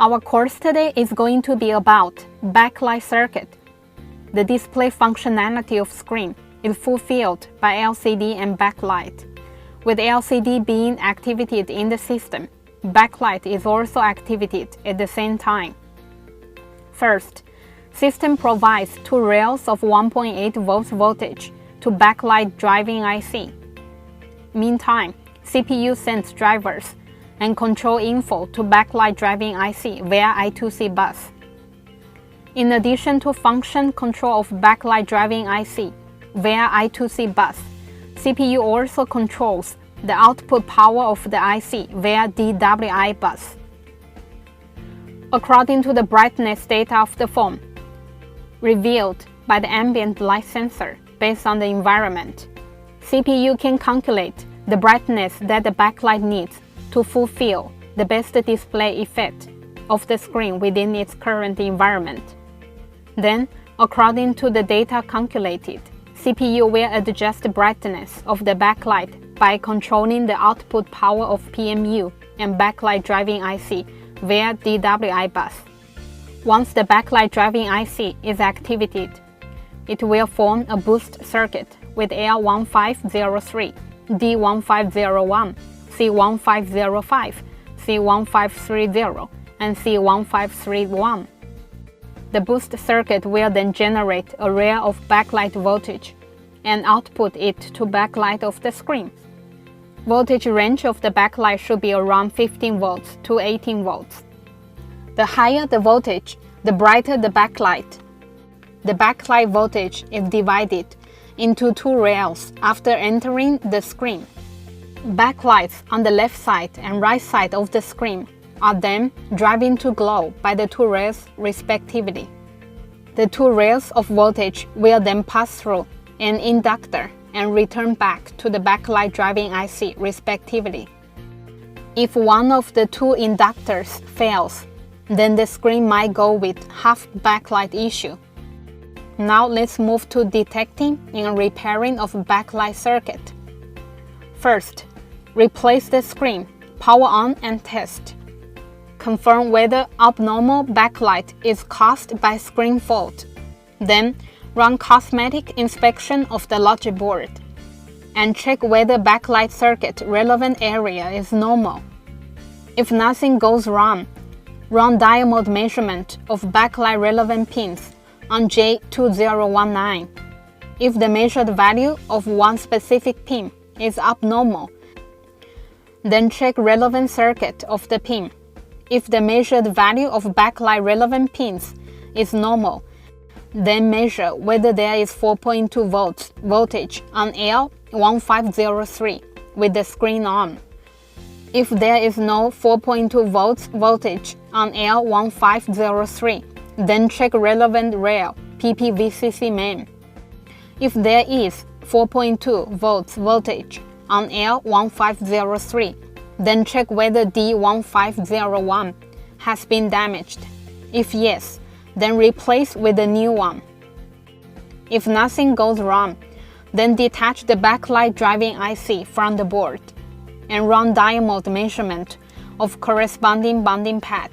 Our course today is going to be about backlight circuit. The display functionality of screen is fulfilled by LCD and backlight. With LCD being activated in the system, backlight is also activated at the same time. First, system provides two rails of 1.8 volts voltage to backlight driving IC. Meantime, CPU sends drivers and control info to backlight driving IC via I2C bus. In addition to function control of backlight driving IC via I2C bus, CPU also controls the output power of the IC via DWI bus. According to the brightness data of the phone, revealed by the ambient light sensor based on the environment, CPU can calculate the brightness that the backlight needs to fulfill the best display effect of the screen within its current environment. Then, according to the data calculated, CPU will adjust the brightness of the backlight by controlling the output power of PMU and backlight driving IC via DWI bus. Once the backlight driving IC is activated, it will form a boost circuit with L1503, D1501, C1505, C1530, and C1531. The boost circuit will then generate a rail of backlight voltage and output it to backlight of the screen. Voltage range of the backlight should be around 15 volts to 18 volts. The higher the voltage, the brighter the backlight. The backlight voltage is divided into two rails after entering the screen. Backlights on the left side and right side of the screen are then driven to glow by the two rails respectively. The two rails of voltage will then pass through an inductor and return back to the backlight driving IC respectively. If one of the two inductors fails, then the screen might go with half backlight issue. Now let's move to detecting and repairing of backlight circuit. First, replace the screen, power on and test. Confirm whether abnormal backlight is caused by screen fault. Then, run cosmetic inspection of the logic board and check whether backlight circuit relevant area is normal. If nothing goes wrong, run diode measurement of backlight relevant pins on J2019. If the measured value of one specific pin is abnormal, then check relevant circuit of the pin. If the measured value of backlight relevant pins is normal, then measure whether there is 4.2 volts voltage on L1503 with the screen on. If there is no 4.2 volts voltage on L1503, then check relevant rail PPVCC main. If there is 4.2 volts voltage on L1503, then check whether D1501 has been damaged. If yes, then replace with a new one. If nothing goes wrong, then detach the backlight driving IC from the board and run diode measurement of corresponding bonding pad.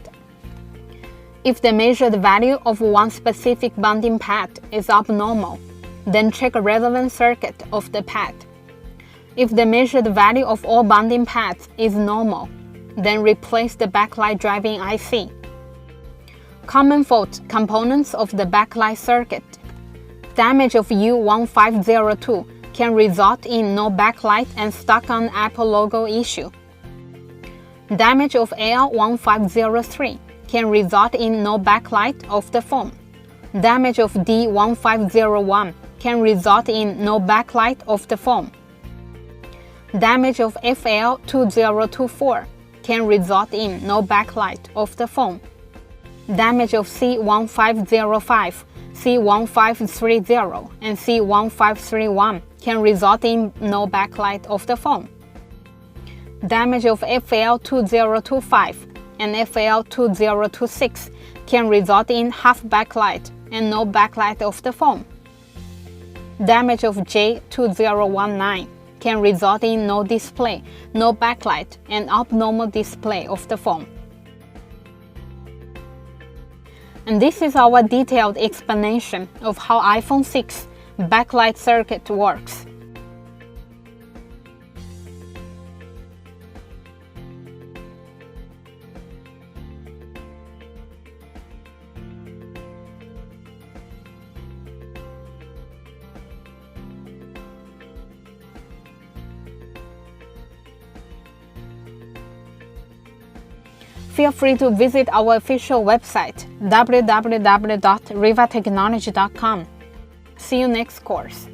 If the measured value of one specific bonding pad is abnormal, then check a relevant circuit of the pad. If the measured value of all bonding pads is normal, then replace the backlight driving IC. Common fault components of the backlight circuit. Damage of U1502 can result in no backlight and stuck on Apple logo issue. Damage of L1503 can result in no backlight of the phone. Damage of D1501 can result in no backlight of the phone. Damage of FL2024 can result in no backlight of the phone. Damage of C1505, C1530, and C1531 can result in no backlight of the phone. Damage of FL2025 and FL2026 can result in half backlight and no backlight of the phone. Damage of J2019 can result in no display, no backlight, and abnormal display of the phone. And this is our detailed explanation of how iPhone 6 backlight circuit works. Feel free to visit our official website, www.rivatechnology.com. See you next course.